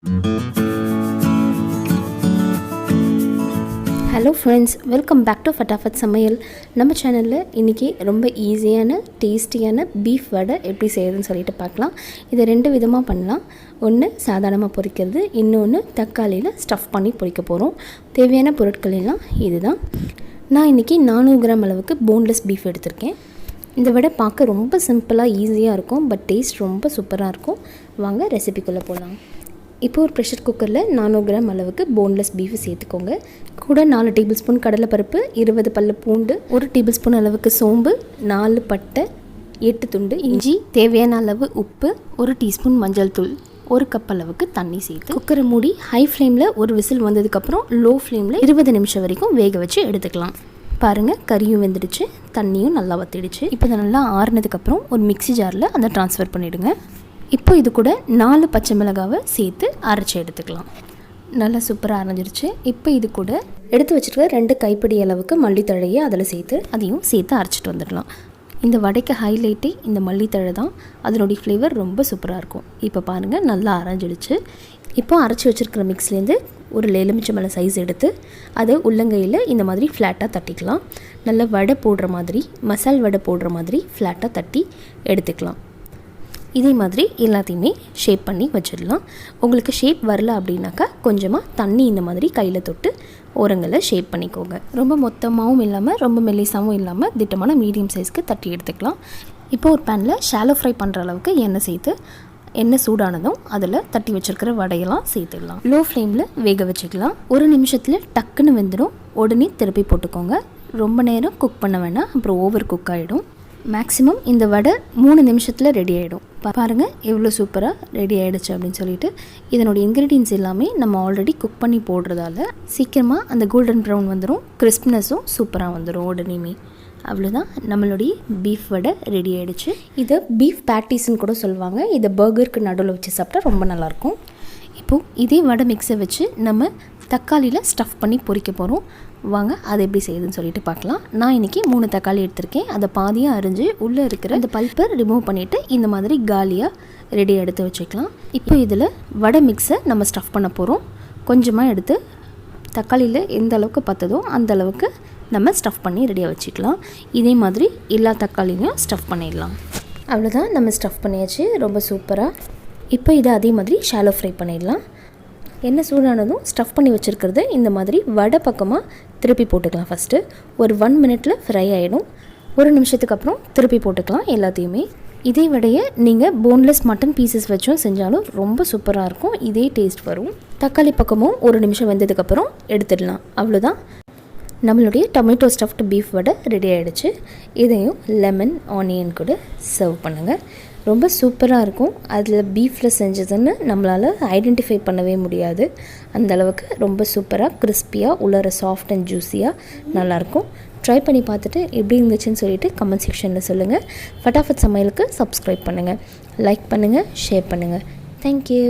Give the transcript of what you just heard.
Hello friends, welcome back to Fatafat Samayal. நம்ம சேனலில் இன்றைக்கி ரொம்ப ஈஸியான டேஸ்டியான பீஃப் வடை எப்படி செய்யறதுன்னு சொல்லிட்டு பார்க்கலாம். இதை 2 விதமாக பண்ணலாம். ஒன்று சாதாரணமாக பொரிக்கிறது, இன்னொன்று தக்காளியில் ஸ்டஃப் பண்ணி பொரிக்க போகிறோம். தேவையான பொருட்கள் எல்லாம் இதுதான். நான் இன்றைக்கி 400 கிராம் அளவுக்கு போன்லெஸ் பீஃப் எடுத்திருக்கேன். இந்த வடை பார்க்க ரொம்ப சிம்பிளாக ஈஸியாக இருக்கும், பட் டேஸ்ட் ரொம்ப சூப்பராக இருக்கும். வாங்க ரெசிபிக்குள்ளே போகலாம். இப்போ ஒரு ப்ரெஷர் குக்கரில் 400 கிராம் அளவுக்கு போன்லெஸ் பீஃப் சேர்த்துக்கோங்க. கூட 4 டேபிள் ஸ்பூன் கடலைப்பருப்பு, 20 பல்லு பூண்டு, 1 டேபிள் ஸ்பூன் அளவுக்கு சோம்பு, 4 பட்டை, 8 துண்டு இஞ்சி, தேவையான அளவு உப்பு, 1 டீஸ்பூன் மஞ்சள் தூள், 1 கப் அளவுக்கு தண்ணி சேர்த்து குக்கரை மூடி ஹை ஃப்ளேமில் ஒரு விசில் வந்ததுக்கப்புறம் லோ ஃப்ளேமில் 20 நிமிஷம் வரைக்கும் வேக வச்சு எடுத்துக்கலாம். பாருங்கள், கறியும் வெந்துடுச்சு, தண்ணியும் நல்லா வற்றிடுச்சு. இப்போ இதை நல்லா ஆறுனதுக்கப்புறம் ஒரு மிக்ஸி ஜாரில் அதை ட்ரான்ஸ்ஃபர் பண்ணிவிடுங்க. இப்போ இது கூட 4 பச்சை மிளகாவை சேர்த்து அரைச்சி எடுத்துக்கலாம். நல்லா சூப்பராக அரைஞ்சிருச்சு. இப்போ இது கூட எடுத்து வச்சுருக்க 2 கைப்பிடி அளவுக்கு மல்லித்தழையை அதில் சேர்த்து அதையும் சேர்த்து அரைச்சிட்டு வந்துடலாம். இந்த வடைக்கு ஹைலைட்டே இந்த மல்லித்தழை தான். அதனுடைய ஃப்ளேவர் ரொம்ப சூப்பராக இருக்கும். இப்போ பாருங்கள், நல்லா அரைஞ்சிடுச்சு. இப்போ அரைச்சி வச்சுருக்கிற மிக்ஸ்லேருந்து ஒரு எலுமிச்சம்பழம் சைஸ் எடுத்து அதை உள்ளங்கையில் இந்த மாதிரி ஃப்ளாட்டாக தட்டிக்கலாம். நல்லா வடை போடுற மாதிரி, மசால் வடை போடுற மாதிரி ஃப்ளாட்டாக தட்டி எடுத்துக்கலாம். இதே மாதிரி எல்லாத்தையுமே ஷேப் பண்ணி வச்சிடலாம். உங்களுக்கு ஷேப் வரல அப்படின்னாக்கா கொஞ்சமாக தண்ணி இந்த மாதிரி கையில் தொட்டு ஓரங்களை ஷேப் பண்ணிக்கோங்க. ரொம்ப மொத்தமாகவும் இல்லாமல் ரொம்ப மெல்லிசாகவும் இல்லாமல் திட்டமான மீடியம் சைஸ்க்கு தட்டி எடுத்துக்கலாம். இப்போ ஒரு பேனில் ஷாலோ ஃப்ரை பண்ணுற அளவுக்கு எண்ணெய் சேர்த்து எண்ணெய் சூடானதும் அதில் தட்டி வச்சுருக்கிற வடையெல்லாம் சேர்த்துடலாம். லோ ஃப்ளேமில் வேக வச்சுக்கலாம். 1 நிமிஷத்தில் டக்குன்னு வெந்துடும். உடனே திருப்பி போட்டுக்கோங்க. ரொம்ப நேரம் குக் பண்ண வேணாம், அப்புறம் ஓவர் குக் ஆகிடும். மேக்ஸிமம் இந்த வடை 3 நிமிஷத்தில் ரெடி ஆகிடும். பாருங்கள் எவ்வளோ சூப்பராக ரெடி ஆகிடுச்சு அப்படின்னு சொல்லிட்டு. இதனுடைய இன்க்ரீடியன்ஸ் எல்லாமே நம்ம ஆல்ரெடி குக் பண்ணி போடுறதால சீக்கிரமாக அந்த கோல்டன் ப்ரௌன் வந்துடும், கிறிஸ்ப்னஸும் சூப்பராக வந்துடும் உடனேயுமே. அவ்வளோதான், நம்மளுடைய பீஃப் வடை ரெடி ஆகிடுச்சு. இதை பீஃப் பேட்டிஸ்ன்னு கூட சொல்லுவாங்க. இதை பர்கருக்கு நடுவில் வச்சு சாப்பிட்டா ரொம்ப நல்லாயிருக்கும். இப்போது இதே வடை மிக்ஸை வச்சு நம்ம தக்காளியில் ஸ்டஃப் பண்ணி பொரிக்க போகிறோம். வாங்க அதை எப்படி செய்யுதுன்னு சொல்லிட்டு பார்க்கலாம். நான் இன்றைக்கி 3 தக்காளி எடுத்திருக்கேன். அதை பாதியாக அரிஞ்சு உள்ளே இருக்கிற அந்த பல்ப்பை ரிமூவ் பண்ணிவிட்டு இந்த மாதிரி காலியாக ரெடியாக எடுத்து வச்சுக்கலாம். இப்போ இதில் வடை மிக்ஸை நம்ம ஸ்டஃப் பண்ண போகிறோம். கொஞ்சமாக எடுத்து தக்காளியில் எந்த அளவுக்கு பற்றதோ அந்த அளவுக்கு நம்ம ஸ்டஃப் பண்ணி ரெடியாக வச்சுக்கலாம். இதே மாதிரி எல்லா தக்காளியும் ஸ்டஃப் பண்ணிடலாம். அவ்வளோதான், நம்ம ஸ்டஃப் பண்ணியாச்சு. ரொம்ப சூப்பராக. இப்போ இதை அதே மாதிரி ஷாலோ ஃப்ரை பண்ணிடலாம். எண்ணெய் சூடானதும் ஸ்டஃப் பண்ணி வச்சுருக்கிறது இந்த மாதிரி வடை பக்கமாக திருப்பி போட்டுக்கலாம். ஃபஸ்ட்டு ஒரு 1 மினிட்டில் ஃப்ரை ஆகிடும். 1 நிமிஷத்துக்கு அப்புறம் திருப்பி போட்டுக்கலாம் எல்லாத்தையுமே. இதே வடையை நீங்கள் போன்லெஸ் மட்டன் பீசஸ் வச்சும் செஞ்சாலும் ரொம்ப சூப்பராக இருக்கும். இதே டேஸ்ட் வரும். தக்காளி பக்கமும் 1 நிமிஷம் வெந்ததுக்கப்புறம் எடுத்துடலாம். அவ்வளோதான், நம்மளுடைய டொமேட்டோ ஸ்டஃப்டு பீஃப் வடை ரெடி ஆகிடுச்சு. இதையும் லெமன் ஆனியன் கூட சர்வ் பண்ணுங்கள். ரொம்ப சூப்பராக இருக்கும். அதில் பீஃபில் செஞ்சதுன்னு நம்மளால் ஐடென்டிஃபை பண்ணவே முடியாது. அந்தளவுக்கு ரொம்ப சூப்பராக கிறிஸ்பியாக உள்ளர சாஃப்ட் அண்ட் ஜூஸியாக நல்லாயிருக்கும். ட்ரை பண்ணி பார்த்துட்டு எப்படி இருந்துச்சுன்னு சொல்லிவிட்டு கமெண்ட் செக்ஷனில் சொல்லுங்கள். ஃபட்டாஃபட் சமையலுக்கு சப்ஸ்கிரைப் பண்ணுங்கள், லைக் பண்ணுங்கள், ஷேர் பண்ணுங்கள். தேங்க்யூ.